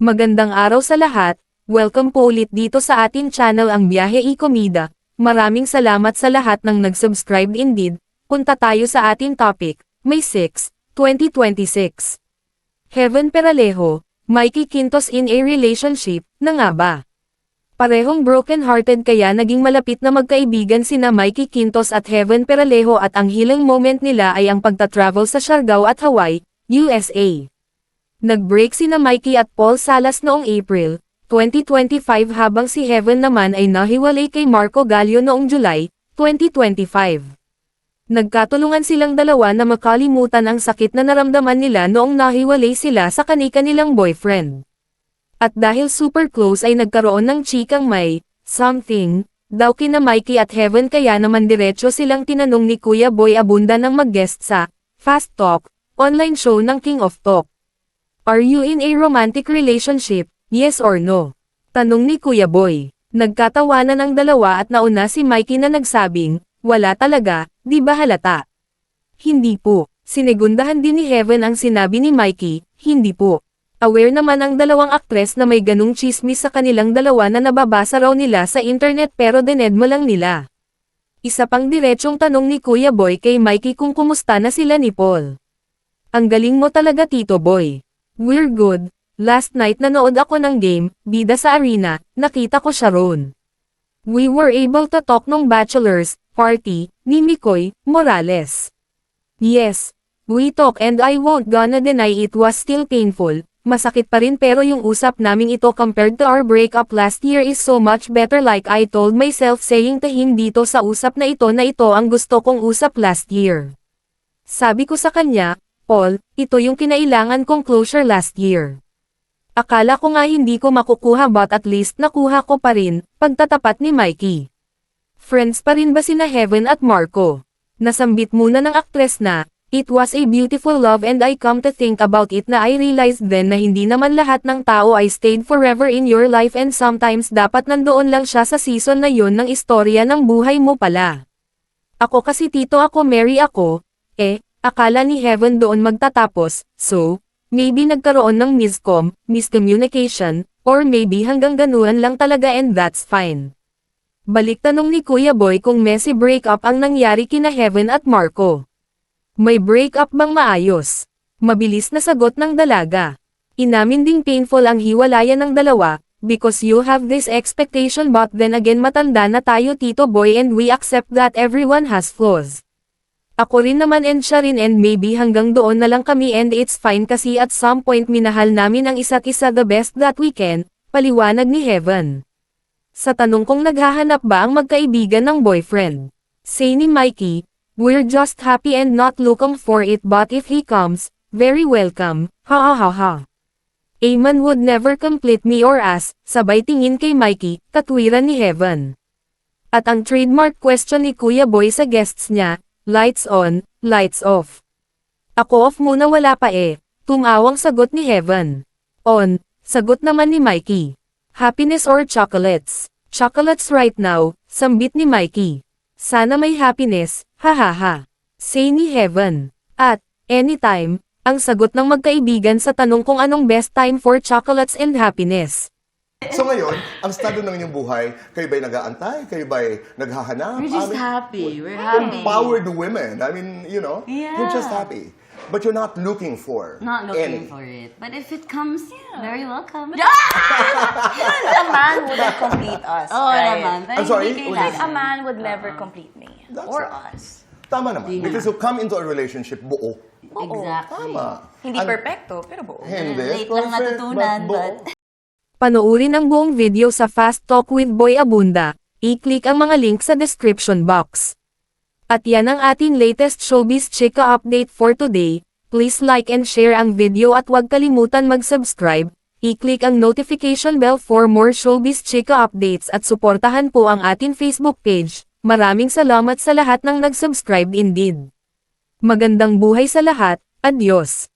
Magandang araw sa lahat, welcome po ulit dito sa ating channel ang Biyahe y Komida. Maraming salamat sa lahat ng nag-subscribe indeed. Punta tayo sa ating topic, May 6, 2026. Heaven Peralejo, Mikey Quintos in a relationship, na nga ba? Parehong broken-hearted kaya naging malapit na magkaibigan sina Mikey Quintos at Heaven Peralejo at ang healing moment nila ay ang pagta-travel sa Siargao at Hawaii, USA. Nag-break sina Mikey at Paul Salas noong April 2025 habang si Heaven naman ay nahiwalay kay Marco Gallio noong July 2025. Nagkatulungan silang dalawa na makalimutan ang sakit na naramdaman nila noong nahiwalay sila sa kani-kanilang boyfriend. At dahil super close ay nagkaroon ng chikang may something daw kina Mikey at Heaven kaya naman diretso silang tinanong ni Kuya Boy Abunda ng mag-guest sa Fast Talk, online show ng King of Talk. Are you in a romantic relationship, yes or no? Tanong ni Kuya Boy. Nagkatawanan ang dalawa at nauna si Mikey na nagsabing, wala talaga, di ba halata? Hindi po. Sinegundahan din ni Heaven ang sinabi ni Mikey, hindi po. Aware naman ang dalawang aktres na may ganung chismis sa kanilang dalawa na nababasa raw nila sa internet pero dinedma lang nila. Isa pang diretsong tanong ni Kuya Boy kay Mikey kung kumusta na sila ni Paul. Ang galing mo talaga Tito Boy. We're good. Last night nanood ako ng game, bida sa arena, nakita ko siya roon. We were able to talk nung bachelor's party ni Mikoy Morales. Yes, we talk and I won't gonna deny it was still painful. Masakit pa rin pero yung usap naming ito compared to our breakup last year is so much better like I told myself saying to him dito sa usap na ito ang gusto kong usap last year. Sabi ko sa kanya, Paul, ito yung kinailangan kong closure last year. Akala ko nga hindi ko makukuha but at least nakuha ko pa rin, pagtatapat ni Mikey. Friends pa rin ba sina Heaven at Marco? Nasambit muna ng aktres na, it was a beautiful love and I come to think about it na I realized then na hindi naman lahat ng tao ay stayed forever in your life and sometimes dapat nandoon lang siya sa season na yun ng istorya ng buhay mo pala. Ako kasi Tito ako Mary ako, akala ni Heaven doon magtatapos, so, maybe nagkaroon ng miscommunication, or maybe hanggang ganuhan lang talaga and that's fine. Balik tanong ni Kuya Boy kung messy breakup ang nangyari kina Heaven at Marco. May breakup bang maayos? Mabilis na sagot ng dalaga. Inamin ding painful ang hiwalayan ng dalawa, because you have this expectation but then again matanda na tayo Tito Boy and we accept that everyone has flaws. Ako rin naman and siya rin and maybe hanggang doon na lang kami and it's fine kasi at some point minahal namin ang isa't isa the best that we can, paliwanag ni Heaven. Sa tanong kung naghahanap ba ang magkaibigan ng boyfriend, say ni Mikey, we're just happy and not looking for it but if he comes, very welcome, ha ha ha ha. A man would never complete me or us, sabay tingin kay Mikey, katwiran ni Heaven. At ang trademark question ni Kuya Boy sa guests niya, lights on, lights off. Ako off muna wala pa tumawang sagot ni Heaven. On, sagot naman ni Mikey. Happiness or chocolates? Chocolates right now, sambit ni Mikey. Sana may happiness, ha ha ha. Say ni Heaven. At, anytime, ang sagot ng magkaibigan sa tanong kung anong best time for chocolates and happiness. So ngayon, ang estado ng inyong buhay, kayo ba'y nag-aantay? Kayo ba'y naghahanap? We're just happy. We're happy. Empowered women. I mean, you're just happy. But you're not looking for Not looking any. for it. But if it comes, very welcome. A man wouldn't complete us, Oo right? naman. Pero I'm sorry? hindi Like, a kailangan. man would never complete me. That's Or right. us. Tama naman. Because you come into a relationship buo. Exactly. Tama. Hindi Ang- perfecto, pero buo. Hindi. Late lang perfect, natutunan, buo. but... Panoorin ang buong video sa Fast Talk with Boy Abunda, i-click ang mga link sa description box. At yan ang ating latest showbiz chika update for today. Please like and share ang video at huwag kalimutan mag-subscribe, i-click ang notification bell for more showbiz chika updates at suportahan po ang ating Facebook page. Maraming salamat sa lahat ng nag-subscribe indeed. Magandang buhay sa lahat, adios!